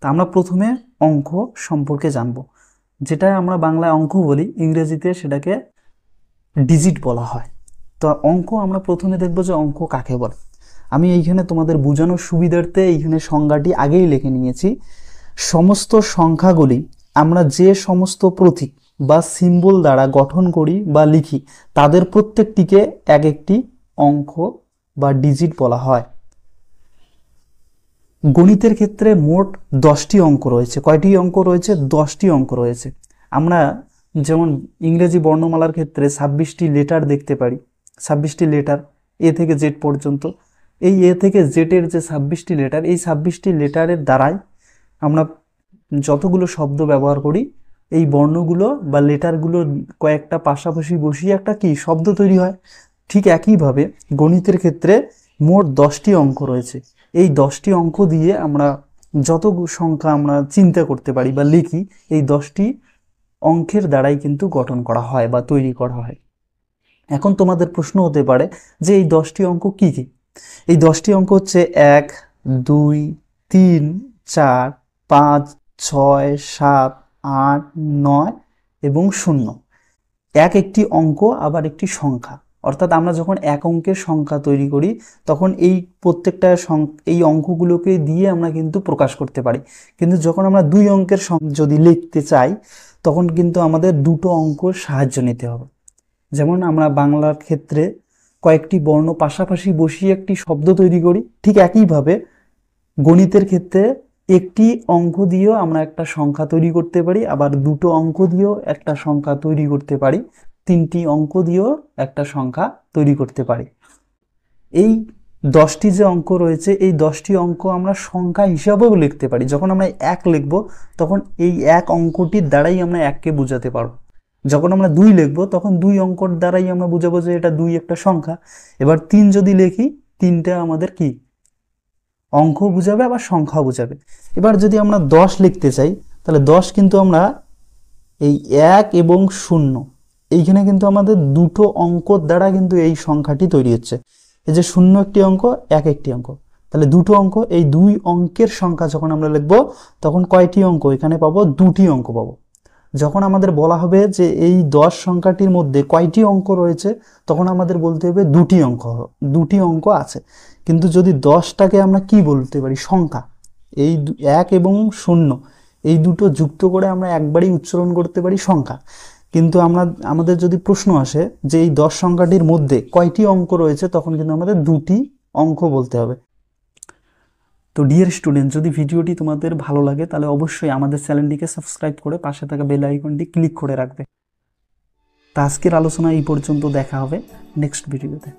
তা আমরা প্রথমে অঙ্ক সম্পর্কে জানব। যেটা আমরা বাংলায় অঙ্ক বলি, ইংরেজিতে সেটাকে ডিজিট বলা হয়। তো অঙ্ক আমরা প্রথমে দেখব যে অঙ্ক কাকে বলে। আমি এইখানে তোমাদের বোঝানোর সুবিধার্থে এইখানে সংজ্ঞাটি আগেই লিখে নিয়েছি। সমস্ত সংখ্যাগুলি আমরা যে সমস্ত প্রতীক বা সিম্বল দ্বারা গঠন করি বা লিখি, তাদের প্রত্যেকটিকে এক একটি অঙ্ক বা ডিজিট বলা হয়। গণিতের ক্ষেত্রে মোট 10টি অঙ্ক রয়েছে। কয়টি অঙ্ক রয়েছে? 10টি অঙ্ক রয়েছে। আমরা যেমন ইংরেজি বর্ণমালার ক্ষেত্রে 26টি লেটার দেখতে পারি, 26টি লেটার এ থেকে জেড পর্যন্ত। এই এ থেকে জেডের যে 26টি লেটার, এই 26টি লেটারের দ্বারাই আমরা যতগুলো শব্দ ব্যবহার করি, এই বর্ণগুলো বা লেটারগুলো কয়েকটা পাশাপাশি বসিয়ে একটা কি শব্দ তৈরি হয়। ঠিক একইভাবে গণিতের ক্ষেত্রে মোট 10টি অঙ্ক রয়েছে। এই 10টি অঙ্ক দিয়ে আমরা যত সংখ্যা আমরা চিন্তা করতে পারি বা লিখি, এই 10টি অঙ্কের দ্বারাই কিন্তু গঠন করা হয় বা তৈরি করা হয়। এখন তোমাদের প্রশ্ন হতে পারে যে এই 10টি অঙ্ক কি কি? এই 10টি অঙ্ক হচ্ছে 1, 2, 3, 4, 5, 6, 7, 8, 9 এবং 0। এক একটি অঙ্ক আবার একটি সংখ্যা, অর্থাৎ আমরা যখন এক অঙ্কের সংখ্যা তৈরি করি তখন এই প্রত্যেকটা এই অঙ্কগুলোকে দিয়ে আমরা কিন্তু প্রকাশ করতে পারি। কিন্তু যখন আমরা 2 অঙ্কের যদি লিখতে চাই, তখন কিন্তু আমাদের দুটো অঙ্কর সাহায্য নিতে হবে। যেমন আমরা বাংলার ক্ষেত্রে কয়েকটি বর্ণ পাশাপাশি বসিয়ে একটি শব্দ তৈরি করি, ঠিক একইভাবে গণিতের ক্ষেত্রে একটি অঙ্ক দিয়েও আমরা একটা সংখ্যা তৈরি করতে পারি, আবার দুটো অঙ্ক দিয়েও একটা সংখ্যা তৈরি করতে পারি, 3টি অঙ্ক দিয়েও একটা সংখ্যা তৈরি করতে পারি। এই 10টি যে অঙ্ক রয়েছে, এই 10টি অঙ্ক আমরা সংখ্যা হিসাবেও লিখতে পারি। যখন আমরা 1 লিখব, তখন এই 1 অঙ্কটির দ্বারাই আমরা 1কে বোঝাতে পারবো। যখন আমরা 2 লিখব, তখন 2 অঙ্কর দ্বারাই আমরা বুঝাবো যে এটা 2 একটা সংখ্যা। এবার 3 যদি লিখি, 3টা আমাদের কি অঙ্ক বুঝাবে, আবার সংখ্যা বুঝাবে। এবার যদি আমরা 10 লিখতে চাই, তাহলে 10 কিন্তু আমরা এই 1 এবং 0, এইখানে কিন্তু আমাদের দুটো অঙ্কর দ্বারা কিন্তু এই সংখ্যাটি তৈরি হচ্ছে। এই যে 0 একটি অঙ্ক, 1 একটি অঙ্ক, তাহলে দুটো অঙ্ক। এই 2 অঙ্কের সংখ্যা যখন আমরা লিখব, তখন কয়টি অঙ্ক এখানে পাবো? 2টি অঙ্ক পাবো। যখন আমাদের বলা হবে যে এই 10 সংখ্যাটির মধ্যে কয়টি অঙ্ক রয়েছে, তখন আমাদের বলতে হবে 2টি অঙ্ক আছে। কিন্তু যদি 10টাকে আমরা কি বলতে পারি? সংখ্যা। এই 1 এবং 0 এই দুটো যুক্ত করে আমরা একবারই উচ্চারণ করতে পারি সংখ্যা। কিন্তু আমাদের যদি প্রশ্ন আসে যে এই 10 সংখ্যাটির মধ্যে কয়টি অঙ্ক রয়েছে, তখন কিন্তু আমাদের 2টি অঙ্ক বলতে হবে। তো ডিয়ার স্টুডেন্ট, যদি ভিডিওটি তোমাদের ভালো লাগে তাহলে অবশ্যই আমাদের চ্যানেলটিকে সাবস্ক্রাইব করে পাশে থাকা বেল আইকনটি ক্লিক করে রাখবে। তা আজকের আলোচনা এই পর্যন্ত, দেখা হবে নেক্সট ভিডিওতে।